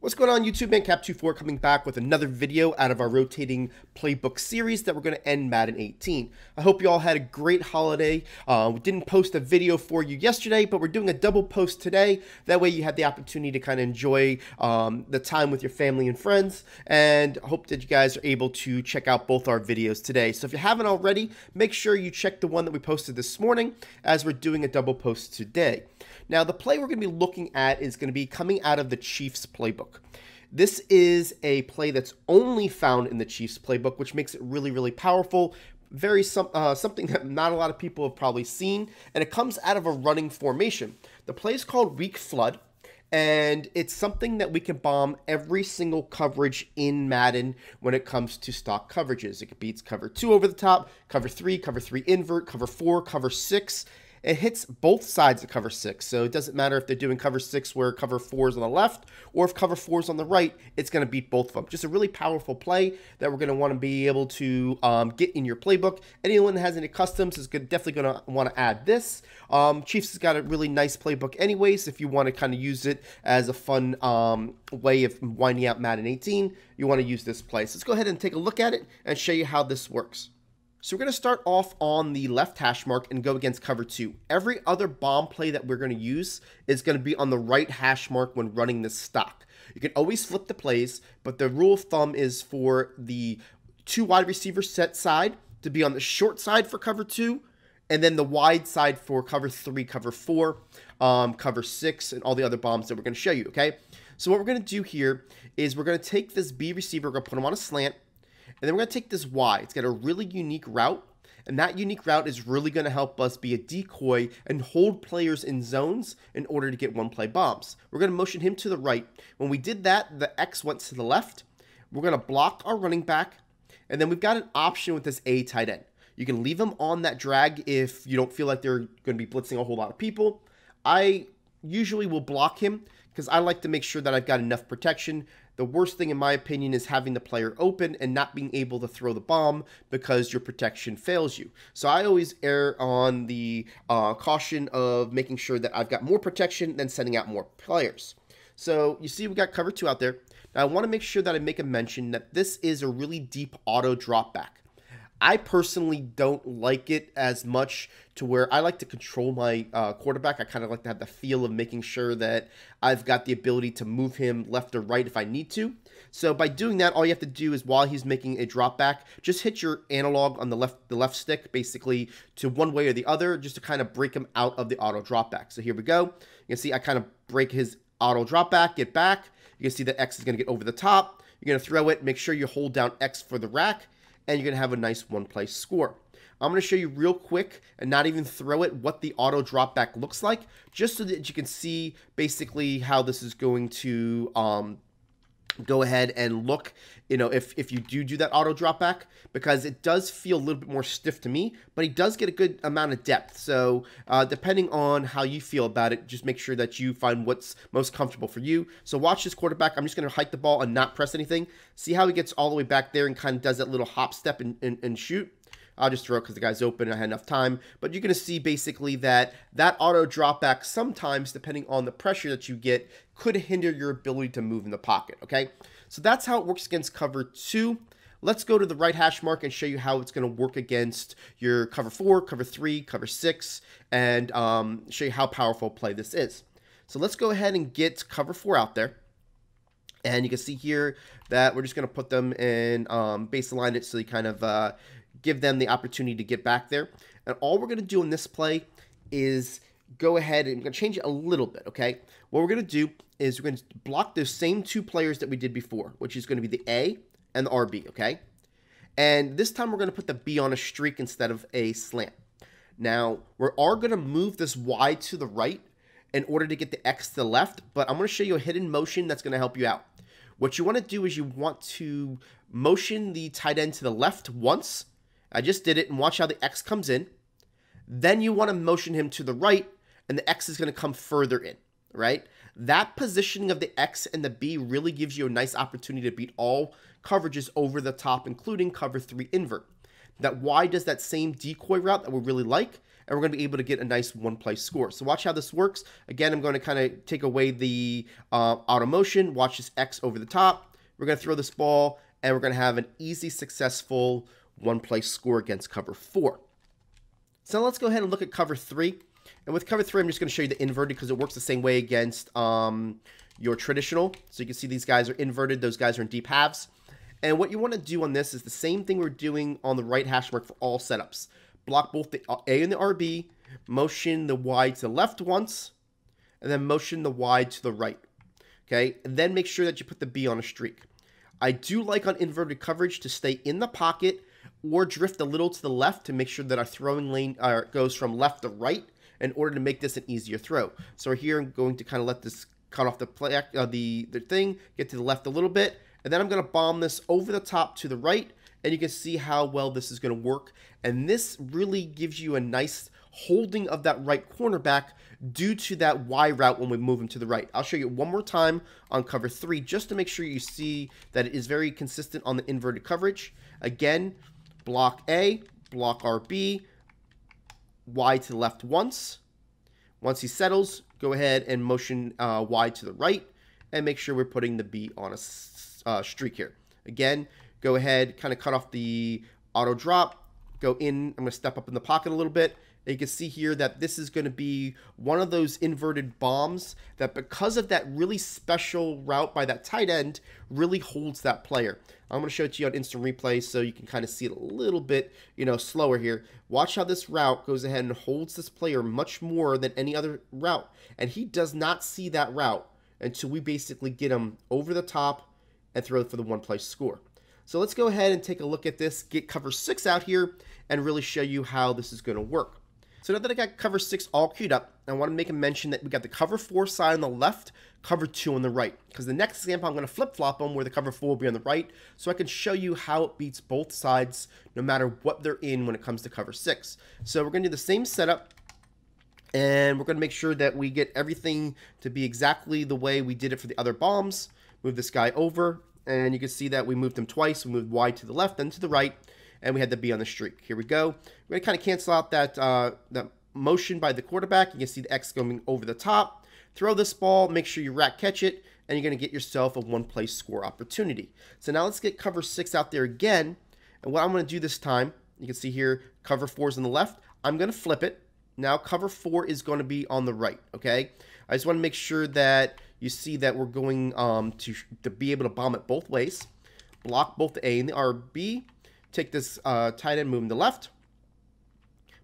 What's going on YouTube, man? Cap24 coming back with another video out of our rotating playbook series that we're going to end Madden 18. I hope you all had a great holiday. We didn't post a video for you yesterday, but we're doing a double post today. That way you had the opportunity to kind of enjoy the time with your family and friends, and I hope that you guys are able to check out both our videos today. So if you haven't already, make sure you check the one that we posted this morning as we're doing a double post today. Now, the play we're going to be looking at is going to be coming out of the Chiefs playbook. This is a play that's only found in the Chiefs playbook, which makes it really, really powerful. Something that not a lot of people have probably seen, and it comes out of a running formation. The play is called Weak Flood, and it's something that we can bomb every single coverage in Madden when it comes to stock coverages. It beats cover 2 over the top, cover 3 invert, cover 4, cover 6. It hits both sides of cover 6, so it doesn't matter if they're doing cover 6 where cover 4 is on the left, or if cover 4 is on the right, it's going to beat both of them. Just a really powerful play that we're going to want to be able to get in your playbook. Anyone that has any customs is definitely going to want to add this. Chiefs has got a really nice playbook anyways. If you want to kind of use it as a fun way of winding out Madden 18, you want to use this play. So let's go ahead and take a look at it and show you how this works. So we're going to start off on the left hash mark and go against cover 2. Every other bomb play that we're going to use is going to be on the right hash mark when running this stock. You can always flip the plays, but the rule of thumb is for the 2 wide receiver set side to be on the short side for cover 2, and then the wide side for cover 3, cover 4, cover 6, and all the other bombs that we're going to show you, okay? So what we're going to do here is we're going to take this B receiver, we're going to put him on a slant, and then we're going to take this Y. It's got a really unique route, and that unique route is really going to help us be a decoy and hold players in zones in order to get one-play bombs. We're going to motion him to the right. When we did that, the X went to the left. We're going to block our running back, and then we've got an option with this A tight end. You can leave him on that drag if you don't feel like they're going to be blitzing a whole lot of people. I usually will block him because I like to make sure that I've got enough protection. The worst thing, in my opinion, is having the player open and not being able to throw the bomb because your protection fails you. So I always err on the caution of making sure that I've got more protection than sending out more players. So you see we got cover 2 out there. Now I want to make sure that I make a mention that this is a really deep auto drop back. I personally don't like it as much to where I like to control my quarterback. I kind of like to have the feel of making sure that I've got the ability to move him left or right if I need to. So by doing that, all you have to do is while he's making a drop back, just hit your analog on the left stick basically to one way or the other just to kind of break him out of the auto drop back. So here we go. You can see I kind of break his auto drop back, get back. You can see that X is going to get over the top. You're going to throw it. Make sure you hold down X for the rack, and you're going to have a nice one-play score. I'm going to show you real quick and not even throw it what the auto drop back looks like, just so that you can see basically how this is going to go ahead and look, you know, if you do that auto drop back, because it does feel a little bit more stiff to me, but he does get a good amount of depth. So depending on how you feel about it, just make sure that you find what's most comfortable for you. So watch this quarterback. I'm just going to hike the ball and not press anything. See how he gets all the way back there and kind of does that little hop step and shoot. I'll just throw it because the guy's open and I had enough time. But you're going to see basically that auto drop back sometimes, depending on the pressure that you get, could hinder your ability to move in the pocket, okay? So that's how it works against cover 2. Let's go to the right hash mark and show you how it's going to work against your cover 4, cover 3, cover 6, and show you how powerful a play this is. So let's go ahead and get cover 4 out there. And you can see here that we're just going to put them in base align it so you kind of give them the opportunity to get back there. And all we're going to do in this play is go ahead and I'm going to change it a little bit, okay? What we're going to do is we're going to block those same 2 players that we did before, which is going to be the A and the RB, okay? And this time we're going to put the B on a streak instead of a slant. Now, we are going to move this Y to the right in order to get the X to the left, but I'm going to show you a hidden motion that's going to help you out. What you want to do is you want to motion the tight end to the left once. I just did it, and watch how the X comes in. Then you want to motion him to the right, and the X is going to come further in, right? That positioning of the X and the B really gives you a nice opportunity to beat all coverages over the top, including cover 3 invert. That Y does that same decoy route that we really like, and we're going to be able to get a nice one-play score. So watch how this works. Again, I'm going to kind of take away the auto motion. Watch this X over the top. We're going to throw this ball, and we're going to have an easy, successful one-play score against cover 4. So let's go ahead and look at cover 3. And with cover 3, I'm just going to show you the inverted because it works the same way against your traditional. So you can see these guys are inverted. Those guys are in deep halves. And what you want to do on this is the same thing we're doing on the right hash mark for all setups. Block both the A and the RB, motion the Y to the left once, and then motion the Y to the right. Okay, and then make sure that you put the B on a streak. I do like on inverted coverage to stay in the pocket or drift a little to the left to make sure that our throwing lane goes from left to right in order to make this an easier throw. So here I'm going to kind of let this cut off the play, the thing, get to the left a little bit, and then I'm going to bomb this over the top to the right, and you can see how well this is going to work. And this really gives you a nice holding of that right cornerback due to that Y route when we move him to the right. I'll show you one more time on cover 3 just to make sure you see that it is very consistent on the inverted coverage. Again, block A, block RB, Y to the left once. Once he settles, go ahead and motion Y to the right, and make sure we're putting the B on a streak here. Again, go ahead, kind of cut off the auto drop, go in. I'm going to step up in the pocket a little bit. And you can see here that this is going to be one of those inverted bombs that, because of that really special route by that tight end, really holds that player. I'm going to show it to you on instant replay so you can kind of see it a little bit, slower here. Watch how this route goes ahead and holds this player much more than any other route. And he does not see that route until we basically get him over the top and throw for the one-play score. So let's go ahead and take a look at this, get cover 6 out here, and really show you how this is going to work. So now that I got cover 6 all queued up, I want to make a mention that we got the cover 4 side on the left, cover 2 on the right. Because the next example, I'm going to flip-flop them where the cover 4 will be on the right, so I can show you how it beats both sides no matter what they're in when it comes to cover 6. So we're going to do the same setup, and we're going to make sure that we get everything to be exactly the way we did it for the other bombs. Move this guy over, and you can see that we moved him twice. We moved Y to the left, then to the right, and we had the B on the streak. Here we go. We're going to kind of cancel out that motion by the quarterback. You can see the X going over the top. Throw this ball, make sure you rack catch it, and you're going to get yourself a one-play score opportunity. So now let's get cover 6 out there again. And what I'm going to do this time, you can see here, cover 4 is on the left. I'm going to flip it. Now cover 4 is going to be on the right, okay? I just want to make sure that you see that we're going to be able to bomb it both ways. Block both the A and the RB. Take this tight end, move him to the left.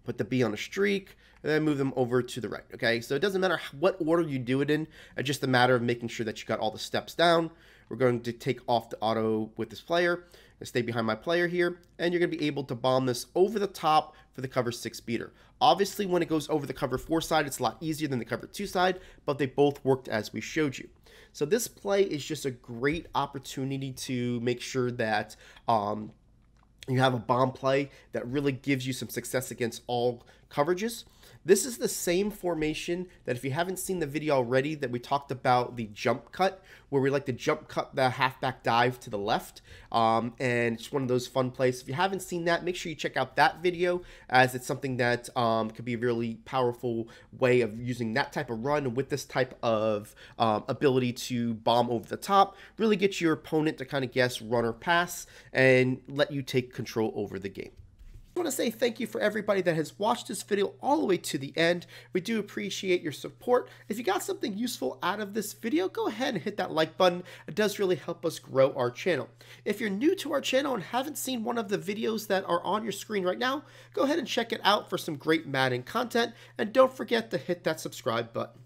Put the B on a streak, and then move them over to the right, okay? So it doesn't matter what order you do it in. It's just a matter of making sure that you got all the steps down. We're going to take off the auto with this player and stay behind my player here, and you're going to be able to bomb this over the top for the cover 6 beater. Obviously, when it goes over the cover 4 side, it's a lot easier than the cover 2 side, but they both worked as we showed you. So this play is just a great opportunity to make sure that you have a bomb play that really gives you some success against all coverages. This is the same formation that, if you haven't seen the video already, that we talked about the jump cut, where we like to jump cut the halfback dive to the left. And it's one of those fun plays. If you haven't seen that, make sure you check out that video, as it's something that could be a really powerful way of using that type of run with this type of ability to bomb over the top, really get your opponent to kind of guess run or pass and let you take control over the game. I want to say thank you for everybody that has watched this video all the way to the end. We do appreciate your support. If you got something useful out of this video, go ahead and hit that like button. It does really help us grow our channel. If you're new to our channel and haven't seen one of the videos that are on your screen right now, go ahead and check it out for some great Madden content, and don't forget to hit that subscribe button.